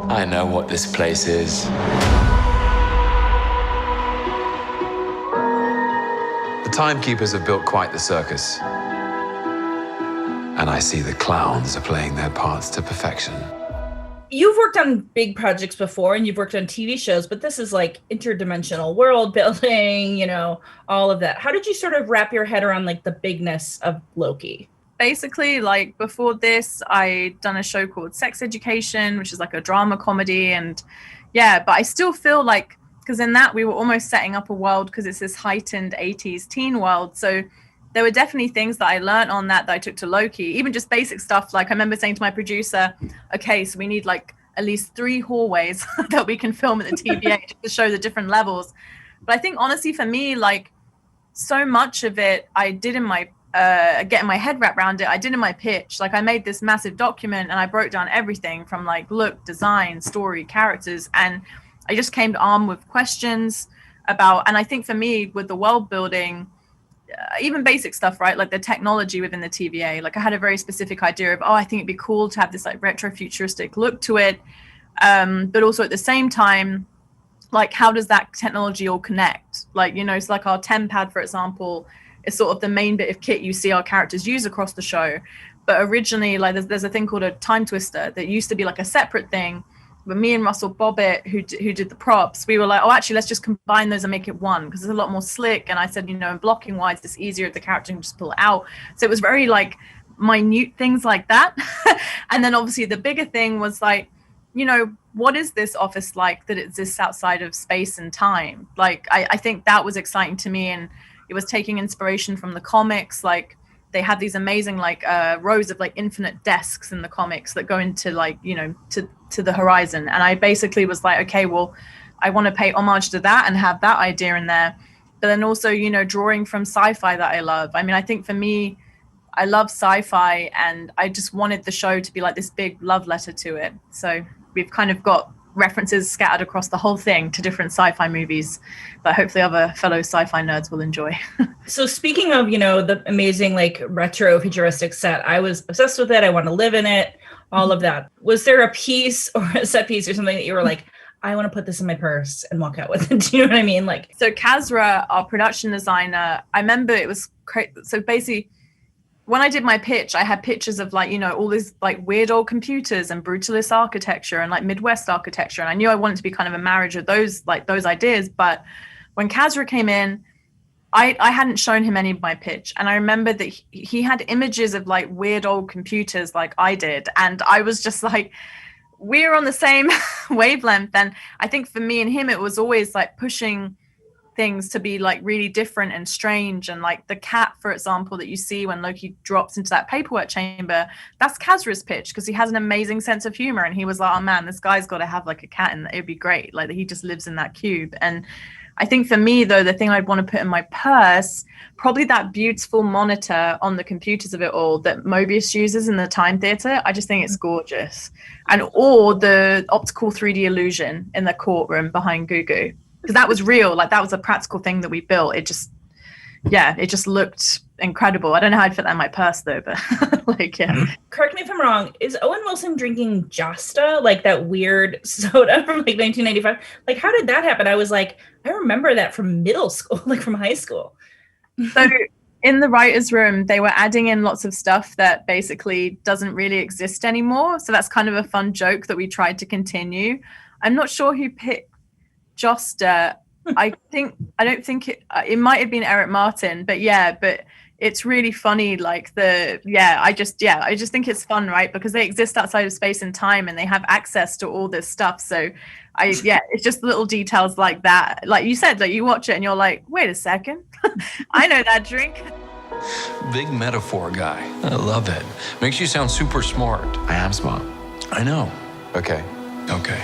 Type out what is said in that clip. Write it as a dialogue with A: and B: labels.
A: I know what this place is. The timekeepers have built quite the circus. And I see the clowns are playing their parts to perfection.
B: You've worked on big projects before and you've worked on TV shows, but this is like interdimensional world building, you know, all of that. How did you sort of wrap your head around like the bigness of Loki?
C: Basically, like before this, I'd done a show called Sex Education, which is like a drama comedy. And yeah, but I still feel like, because in that we were almost setting up a world because it's this heightened 80s teen world. So there were definitely things that I learned on that I took to Loki, even just basic stuff. Like I remember saying to my producer, okay, so we need like at least 3 hallways that we can film at the TVA to show the different levels. But I think honestly for me, like so much of it I did in my, getting my head wrapped around it, I did in my pitch. Like I made this massive document and I broke down everything from like look, design, story, characters. And I just came armed with questions about, and I think for me with the world building, even basic stuff, right? Like the technology within the TVA. Like I had a very specific idea of, I think it'd be cool to have this like retro-futuristic look to it. But also at the same time, like how does that technology all connect? Like, you know, it's like our TemPad, for example, is sort of the main bit of kit you see our characters use across the show. But originally, like there's a thing called a time twister that used to be like a separate thing. But me and Russell Bobbitt, who did the props, we were like, actually, let's just combine those and make it one because it's a lot more slick. And I said, you know, and blocking wise, it's easier if the character can just pull it out. So it was very like minute things like that. And then obviously the bigger thing was like, you know, what is this office like that exists outside of space and time? Like, I think that was exciting to me. And it was taking inspiration from the comics. Like they had these amazing like rows of like infinite desks in the comics that go into like, you know, to the horizon. And I basically was like, okay, well, I want to pay homage to that and have that idea in there. But then also, you know, drawing from sci-fi that I love. I mean, I think for me, I love sci-fi and I just wanted the show to be like this big love letter to it. So we've kind of got references scattered across the whole thing to different sci-fi movies that hopefully other fellow sci-fi nerds will enjoy.
B: So speaking of, you know, the amazing like retro futuristic set, I was obsessed with it. I want to live in it, all of that. Was there a piece or a set piece or something that you were like, I want to put this in my purse and walk out with it? Do you know what I mean? Like,
C: so Kazra, our production designer, I remember it was crazy. So basically, when I did my pitch, I had pictures of like, you know, all these like weird old computers and brutalist architecture and like Midwest architecture. And I knew I wanted to be kind of a marriage of those ideas. But when Kazra came in, I hadn't shown him any of my pitch. And I remember that he had images of like weird old computers like I did. And I was just like, we're on the same wavelength. And I think for me and him, it was always like pushing things to be like really different and strange. And like the cat, for example, that you see when Loki drops into that paperwork chamber, that's Kazra's pitch because he has an amazing sense of humor. And he was like, oh man, this guy's got to have like a cat and it'd be great. Like he just lives in that cube. And I think for me though, the thing I'd want to put in my purse, probably that beautiful monitor on the computers of it all that Mobius uses in the Time Theater. I just think it's gorgeous. And or the optical 3D illusion in the courtroom behind Gugu. Because that was real, like that was a practical thing that we built. It just looked incredible. I don't know how I'd fit that in my purse though, but like, yeah.
B: Correct me if I'm wrong. Is Owen Wilson drinking Josta, like that weird soda from like 1995? Like, how did that happen? I was like, I remember that from middle school, like from high school.
C: So in the writer's room, they were adding in lots of stuff that basically doesn't really exist anymore. So that's kind of a fun joke that we tried to continue. I'm not sure who picked Josta. I don't think it might have been Eric Martin, but it's really funny. Like I just think it's fun, right? Because they exist outside of space and time and they have access to all this stuff. So it's just little details like that. Like you said, like you watch it and you're like, wait a second, I know that drink.
A: Big metaphor guy. I love it. Makes you sound super smart.
D: I am smart.
A: I know.
D: Okay.
A: Okay.